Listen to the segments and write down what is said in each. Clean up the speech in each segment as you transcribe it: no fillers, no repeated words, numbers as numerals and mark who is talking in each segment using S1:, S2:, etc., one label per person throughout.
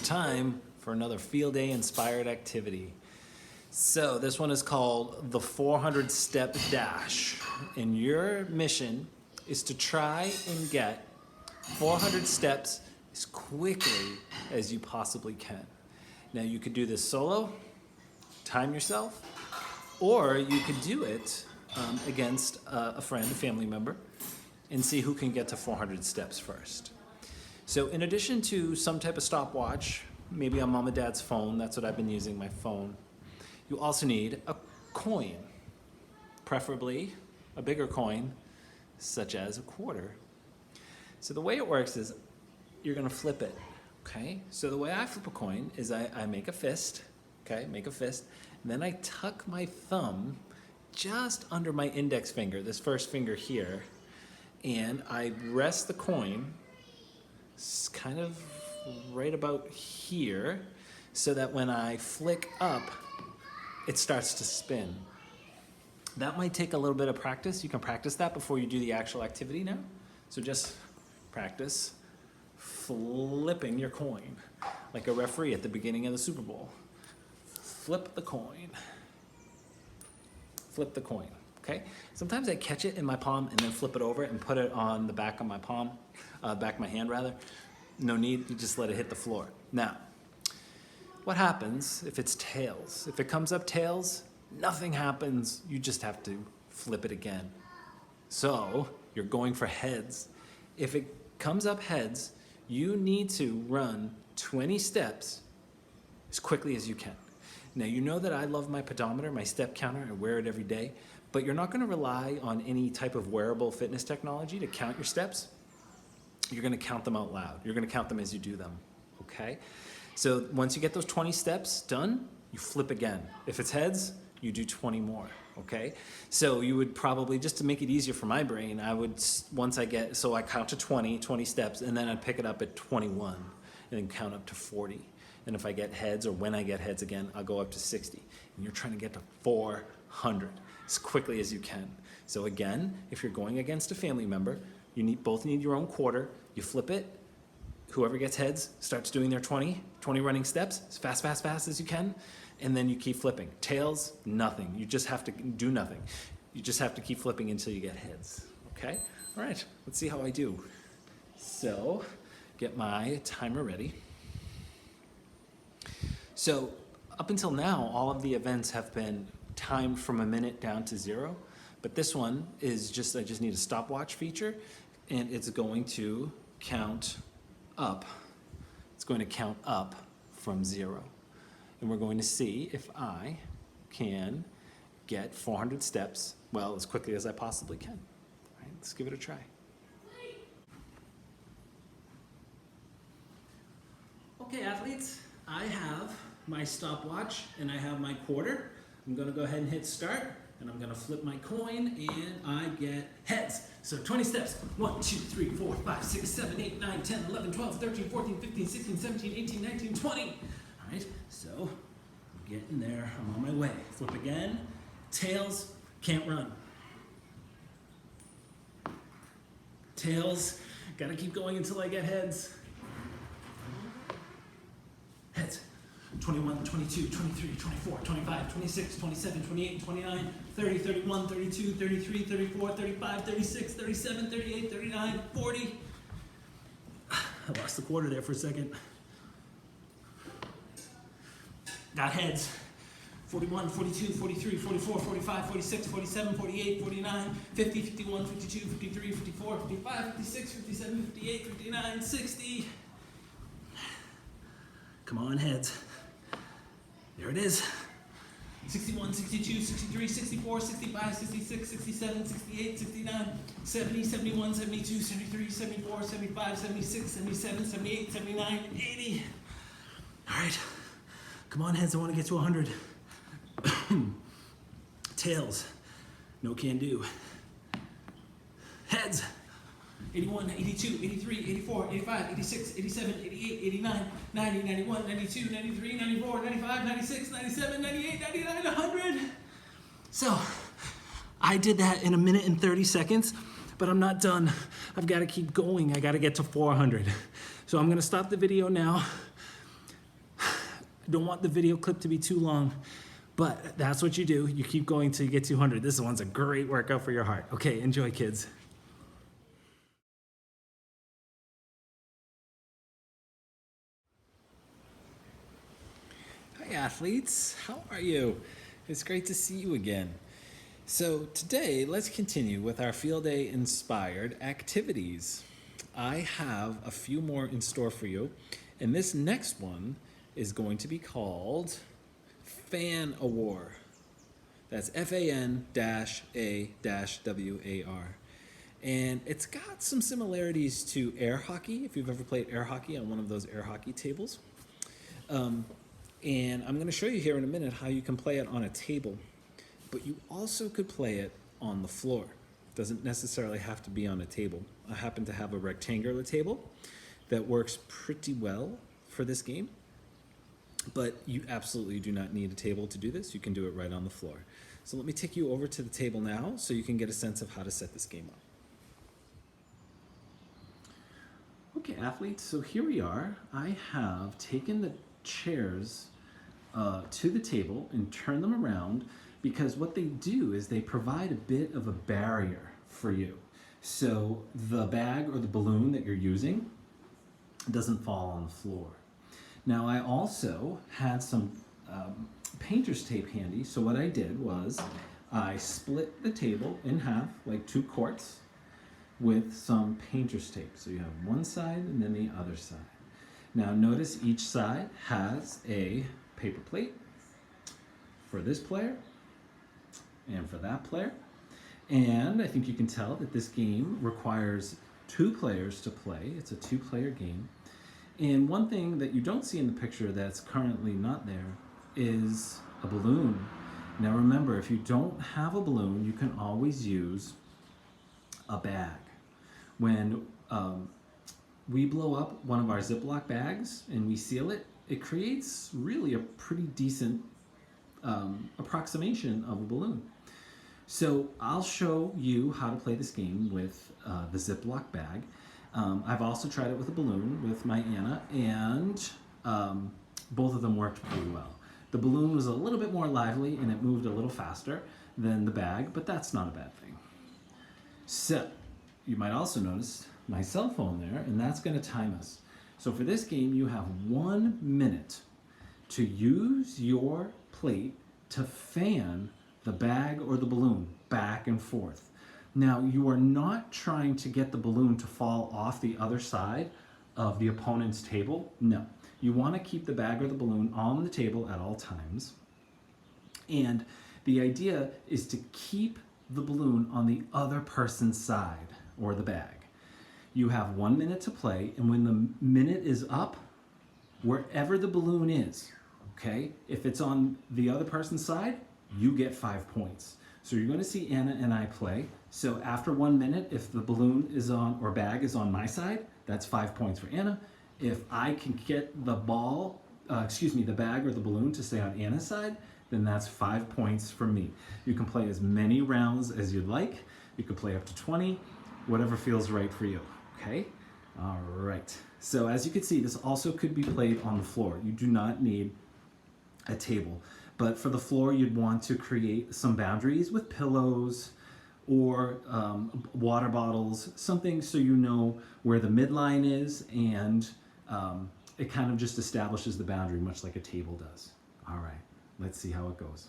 S1: time for another field day inspired activity. So this one is called the 400 step dash. And your mission is to try and get 400 steps as quickly as you possibly can. Now you could do this solo, time yourself, or you could do it against a friend, a family member, and see who can get to 400 steps first. So in addition to some type of stopwatch, maybe on mom and dad's phone, that's what I've been using, my phone, you also need a coin, preferably a bigger coin, such as a quarter. So the way it works is you're gonna flip it, okay? So the way I flip a coin is I make a fist, okay, make a fist, and then I tuck my thumb just under my index finger, this first finger here, and I rest the coin kind of right about here so that when I flick up, it starts to spin. That might take a little bit of practice. You can practice that before you do the actual activity now. So just practice flipping your coin like a referee at the beginning of the Super Bowl. Flip the coin. Flip the coin, okay? Sometimes I catch it in my palm and then flip it over and put it on the back of my palm, back of my hand rather. No need, you just let it hit the floor. Now, what happens if it's tails? If it comes up tails, nothing happens. You just have to flip it again. So you're going for heads. If it comes up heads, you need to run 20 steps as quickly as you can. Now, you know that I love my pedometer, my step counter. I wear it every day, but you're not going to rely on any type of wearable fitness technology to count your steps. You're going to count them out loud. You're going to count them as you do them, okay? So once you get those 20 steps done, you flip again. If it's heads, you do 20 more, okay? So you would probably, just to make it easier for my brain, I would, once I get, so I count to 20 steps, and then I'd pick it up at 21, and then count up to 40. And if I get heads, or when I get heads again, I'll go up to 60. And you're trying to get to 400 as quickly as you can. So again, if you're going against a family member, you both need your own quarter. You flip it. Whoever gets heads starts doing their 20 running steps as fast as you can. And then you keep flipping. Tails, nothing. You just have to do nothing. You just have to keep flipping until you get heads. Okay? All right, let's see how I do. So, get my timer ready. So, up until now, all of the events have been timed from a minute down to 0. But this one is I just need a stopwatch feature, and it's going to count up. It's going to count up from 0. And we're going to see if I can get 400 steps, well, as quickly as I possibly can. All right, let's give it a try. Okay, athletes, I have my stopwatch and I have my quarter. I'm gonna go ahead and hit start, and I'm gonna flip my coin, and I get heads. So 20 steps. 1, 2, 3, 4, 5, 6, 7, 8, 9, 10, 11, 12, 13, 14, 15, 16, 17, 18, 19, 20. All right, so I'm getting there. I'm on my way. Flip again. Tails, can't run. Tails, gotta keep going until I get heads. Heads. 21, 22, 23, 24, 25, 26, 27, 28, 29, 30, 31, 32, 33, 34, 35, 36, 37, 38, 39, 40. I lost the quarter there for a second. Got heads. 41, 42, 43, 44, 45, 46, 47, 48, 49, 50, 51, 52, 53, 54, 55, 56, 57, 58, 59, 60. Come on, heads. There it is. 61, 62, 63, 64, 65, 66, 67, 68, 69, 70, 71, 72, 73, 74, 75, 76, 77, 78, 79, 80. All right. Come on, heads. I want to get to 100. Tails. No can do. Heads. 81, 82, 83, 84, 85, 86, 87, 88, 89, 90, 91, 92, 93, 94, 95, 96, 97, 98, 99, 100. So, I did that in 1 minute and 30 seconds, but I'm not done. I've got to keep going. I got to get to 400. So I'm going to stop the video now. I don't want the video clip to be too long, but that's what you do. You keep going till you get 200. This one's a great workout for your heart. Okay, enjoy, kids. Hi, athletes. How are you? It's great to see you again. So today, let's continue with our field day inspired activities. I have a few more in store for you, and this next one is going to be called Fan Awar. That's FAN-A-WAR. And it's got some similarities to air hockey, if you've ever played air hockey on one of those air hockey tables. And I'm going to show you here in a minute how you can play it on a table, but you also could play it on the floor. It doesn't necessarily have to be on a table. I happen to have a rectangular table that works pretty well for this game, but you absolutely do not need a table to do this. You can do it right on the floor. So let me take you over to the table now so you can get a sense of how to set this game up. Okay, athletes, so here we are. I have taken the chairs to the table and turned them around because what they do is they provide a bit of a barrier for you. So the bag or the balloon that you're using doesn't fall on the floor. Now I also had some painter's tape handy, so what I did was I split the table in half, like 2 quarts, with some painter's tape. So you have one side and then the other side. Now notice each side has a paper plate for this player and for that player. And I think you can tell that this game requires 2 players to play. It's a 2-player game. And one thing that you don't see in the picture that's currently not there is a balloon. Now remember, if you don't have a balloon, you can always use a bag. When we blow up one of our Ziploc bags and we seal it, it creates really a pretty decent approximation of a balloon. So I'll show you how to play this game with the Ziploc bag. I've also tried it with a balloon with my Anna, and both of them worked pretty well. The balloon was a little bit more lively and it moved a little faster than the bag, but that's not a bad thing. So you might also notice my cell phone there, and that's going to time us. So for this game, you have 1 minute to use your plate to fan the bag or the balloon back and forth. Now, you are not trying to get the balloon to fall off the other side of the opponent's table. No, you want to keep the bag or the balloon on the table at all times. And the idea is to keep the balloon on the other person's side or the bag. You have 1 minute to play, and when the minute is up, wherever the balloon is, okay, if it's on the other person's side, you get 5 points. So you're going to see Anna and I play. So after 1 minute, if the balloon is on or bag is on my side, that's 5 points for Anna. If I can get the the bag or the balloon to stay on Anna's side, then that's 5 points for me. You can play as many rounds as you'd like. You can play up to 20, whatever feels right for you. Okay? All right. So as you can see, this also could be played on the floor. You do not need a table. But for the floor, you'd want to create some boundaries with pillows or water bottles, something so you know where the midline is, and it kind of just establishes the boundary, much like a table does. All right, let's see how it goes.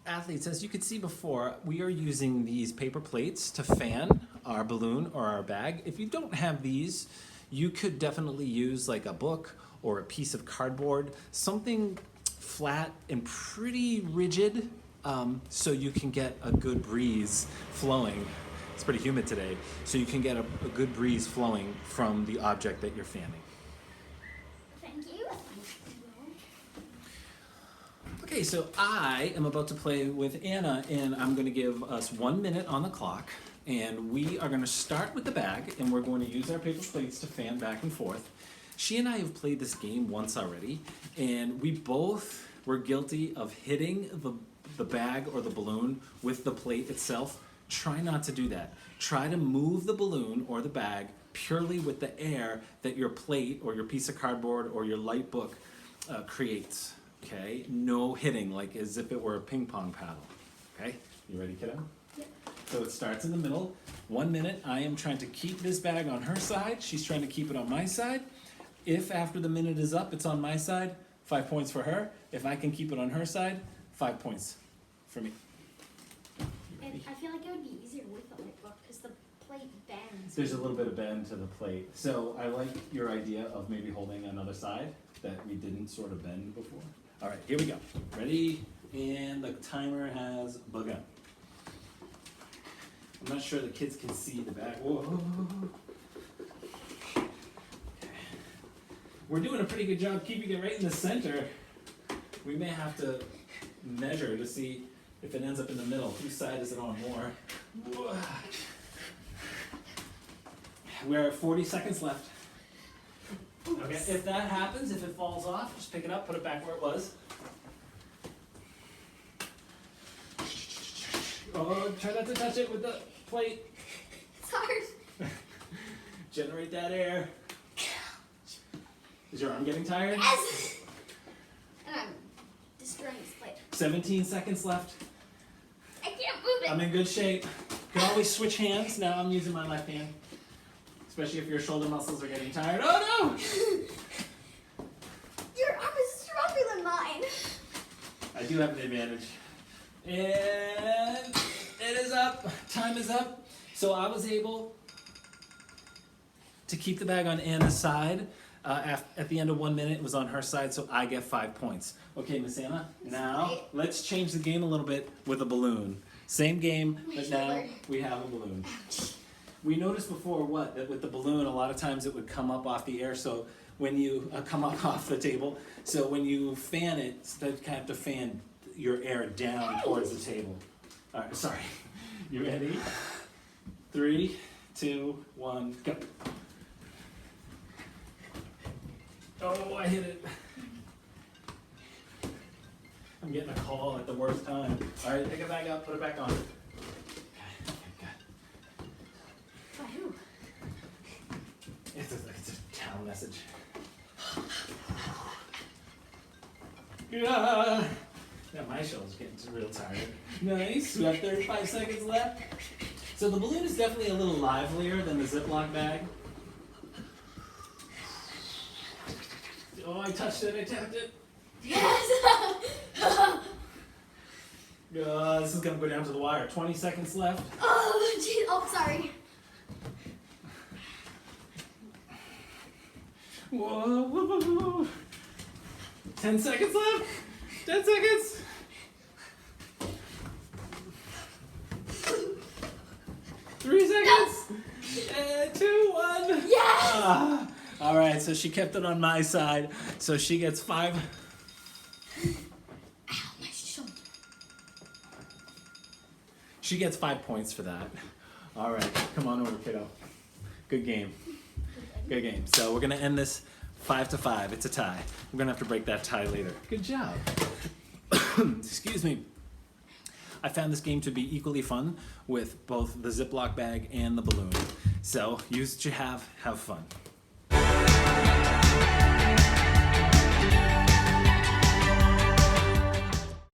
S1: Athletes, as you could see before, we are using these paper plates to fan our balloon or our bag. If you don't have these, you could definitely use like a book or a piece of cardboard, something flat and pretty rigid, so you can get a good breeze flowing. It's pretty humid today, so you can get a good breeze flowing from the object that you're fanning.
S2: Thank you.
S1: Okay, so I am about to play with Anna, and I'm going to give us 1 minute on the clock, and we are going to start with the bag, and we're going to use our paper plates to fan back and forth. She and I have played this game once already, and we both were guilty of hitting the bag or the balloon with the plate itself Try not to do that. Try to move the balloon or the bag purely with the air that your plate or your piece of cardboard or your light book creates. Okay? No hitting like as if it were a ping pong paddle. Okay? You ready, kiddo?
S2: Yep.
S1: So it starts in the middle. 1 minute, I am trying to keep this bag on her side. She's trying to keep it on my side. If after the minute is up, it's on my side, 5 points for her. If I can keep it on her side, 5 points for me.
S2: And I feel like it would be easier with the light book because the plate bends.
S1: There's a little bit of bend to the plate. So I like your idea of maybe holding another side that we didn't sort of bend before. All right, here we go. Ready? And the timer has begun. I'm not sure the kids can see the back. Whoa. Okay. We're doing a pretty good job keeping it right in the center. We may have to measure to see if it ends up in the middle. Whose side is it on more? Whoa. We're at 40 seconds left. Okay, if that happens, if it falls off, just pick it up, put it back where it was. Oh, try not to touch it with the plate.
S2: It's hard.
S1: Generate that air. Is your arm getting tired?
S2: Yes! And I'm destroying this plate.
S1: 17 seconds left.
S2: I can't move it.
S1: I'm in good shape. You can always switch hands. Now I'm using my left hand. Especially if your shoulder muscles are getting tired. Oh no!
S2: Your arm is stronger than mine.
S1: I do have an advantage. And it is up. Time is up. So I was able to keep the bag on Anna's side. At the end of 1 minute, it was on her side, so I get 5 points. Okay, Miss Anna, now let's change the game a little bit with a balloon. Same game, but now we have a balloon. We noticed before that with the balloon, a lot of times it would come up off the air, so when you come up off the table, so when you fan it, you kind of have to fan your air down towards the table. All right, sorry. You ready? 3, 2, 1, go. Oh, I hit it. I'm getting a call at the worst time. All right, pick it back up, put it back on. Okay, good.
S2: By who?
S1: It's a town message. Yeah. Yeah, my shoulder's getting real tired. Nice. We have 35 seconds left. So the balloon is definitely a little livelier than the Ziploc bag. Oh, I touched it. I tapped it.
S2: Yes!
S1: This is gonna go down to the wire. 20 seconds left.
S2: Oh, geez. Oh, sorry.
S1: Whoa, whoa, whoa, whoa. 10 seconds left. 10 seconds. 3 seconds. And 2, 1.
S2: Yes!
S1: Ah. All right, so she kept it on my side. So she gets 5.
S2: Ow, my shoulder.
S1: She gets 5 points for that. All right, come on over, kiddo. Good game. Good game. So we're gonna end this 5-5. It's a tie. We're gonna have to break that tie later. Good job. Excuse me. I found this game to be equally fun with both the Ziploc bag and the balloon. So use what you have fun.